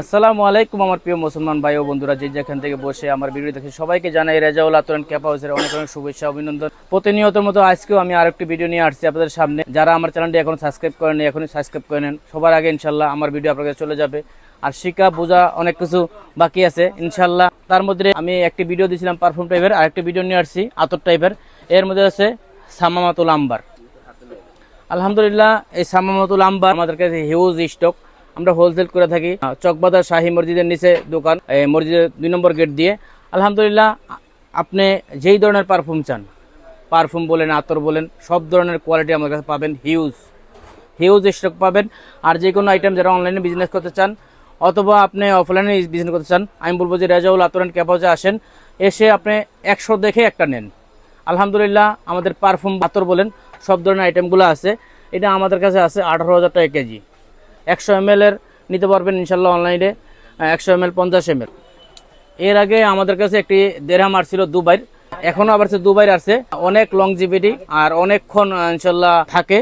আসসালামু আলাইকুম আমার প্রিয় মুসলমান ভাই ও বন্ধুরা, যে যেখান থেকে বসে আমার ভিডিও দেখে সবাইকে জানাই রেজাউল আতরান ক্যাপ হাউসের অনেক অনেক শুভেচ্ছা অভিনন্দন। প্রতিনিয়তের মতো আজকেও আমি আরেকটি ভিডিও নিয়ে আসছি আপনাদের সামনে। যারা আমার চ্যানেলটি এখন সাবস্ক্রাইব করেনি এখনই সাবস্ক্রাইব করে নেন, সবার আগে ইনশাল্লাহ আমার ভিডিও আপনাদের চলে যাবে। আর শিখা বোঝা অনেক কিছু বাকি আছে ইনশাল্লাহ। তার মধ্যে আমি একটি ভিডিও দিয়েছিলাম পারফিউম টাইপের, আরেকটি ভিডিও নিয়ে আসছি আতর টাইপের। এর মধ্যে আছে সামামাতুল আম্বার। আলহামদুলিল্লাহ এই সামামাতুল আম্বার আমাদের কাছে হিউজ স্টক, আমরা হোলসেল করে থাকি। চকবাজার শাহী মসজিদের নিচে দোকান, মসজিদের 2 নম্বর গেট দিয়ে। আলহামদুলিল্লাহ আপনি যেই ধরনের পারফিউম চান, পারফিউম বলেন আতর বলেন, সব ধরনের কোয়ালিটি আমার কাছে পাবেন। হিউজ স্টক পাবেন। আর যে কোনো আইটেম যারা অনলাইনে বিজনেস করতে চান অথবা আপনি অফলাইনে বিজনেস করতে চান, আমি বলবো যে রেজাউল আতরান ক্যাপ হাউসে আসেন, এসে আপনি 100 দেখে একটা নেন। আলহামদুলিল্লাহ আমাদের পারফিউম আতর বলেন সব ধরনের আইটেমগুলো আছে। এটা আমাদের কাছে আছে 18,000 টাকা কেজি। 100 ml এর নিতে পারবেন ইনশাল্লাহ অনলাইনে, 100 ml 50 ml। এর আগে আমাদের কাছে একটি দেড়হাম আসছিল দুবাইয়ের, এখনও আবার দুবাইয়ের আছে। অনেক লংজিভিটি আর অনেকক্ষণ ইনশাল্লাহ থাকে।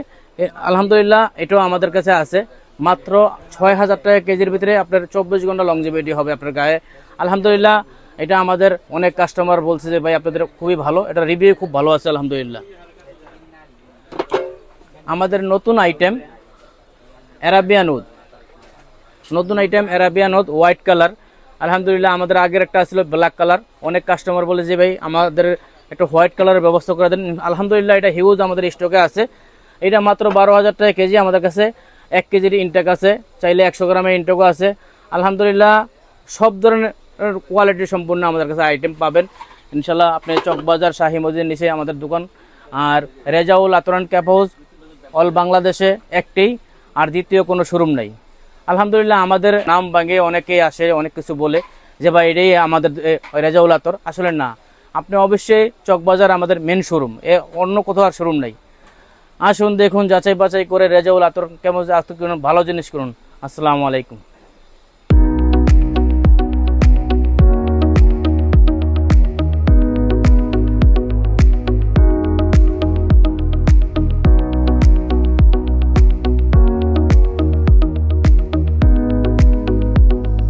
আলহামদুলিল্লাহ এটাও আমাদের কাছে আছে মাত্র 6,000 টাকা কেজির ভিতরে। আপনার 24 ঘন্টা লংজিভিটি হবে আপনার গায়ে। আলহামদুলিল্লাহ এটা আমাদের অনেক কাস্টমার বলছে যে ভাই আপনাদের খুবই ভালো, এটা রিভিউ খুব ভালো আছে আলহামদুলিল্লাহ। আমাদের নতুন আইটেম অ্যারাবিয়ান উড, নতুন item Arabian wood white colour. আলহামদুলিল্লাহ আমাদের আগের একটা ছিল ব্ল্যাক কালার। অনেক কাস্টমার বলে যে ভাই আমাদের একটা হোয়াইট কালারের ব্যবস্থা করে দেন। আলহামদুলিল্লাহ এটা হিউজ আমাদের স্টকে আছে। এটা মাত্র 12,000 টাকা কেজি। আমাদের কাছে 1 কেজির ইনটেক আছে, চাইলে 100 গ্রামের ইনটেকও আছে। আলহামদুলিল্লাহ সব ধরনের কোয়ালিটি সম্পূর্ণ আমাদের কাছে আইটেম পাবেন ইনশাল্লাহ। আপনি চকবাজার শাহী মসজিদের নিচে আমাদের দোকান। আর রেজাউল আতরান ক্যাপ হাউস অল বাংলাদেশে একটাই, আর দ্বিতীয় কোনো শোরুম নাই। আলহামদুলিল্লাহ আমাদের নাম ভাঙে অনেকেই আসে, অনেক কিছু বলে যে ভাই এটাই আমাদের রেজাউল আতর। আসলে না, আপনি অবশ্যই চকবাজার আমাদের মেন শোরুম, অন্য কোথাও আর শোরুম নাই। আসুন দেখুন, যাচাই বাছাই করে রেজাউল আতর কেমন ভালো জিনিস করুন। আসসালামু আলাইকুম।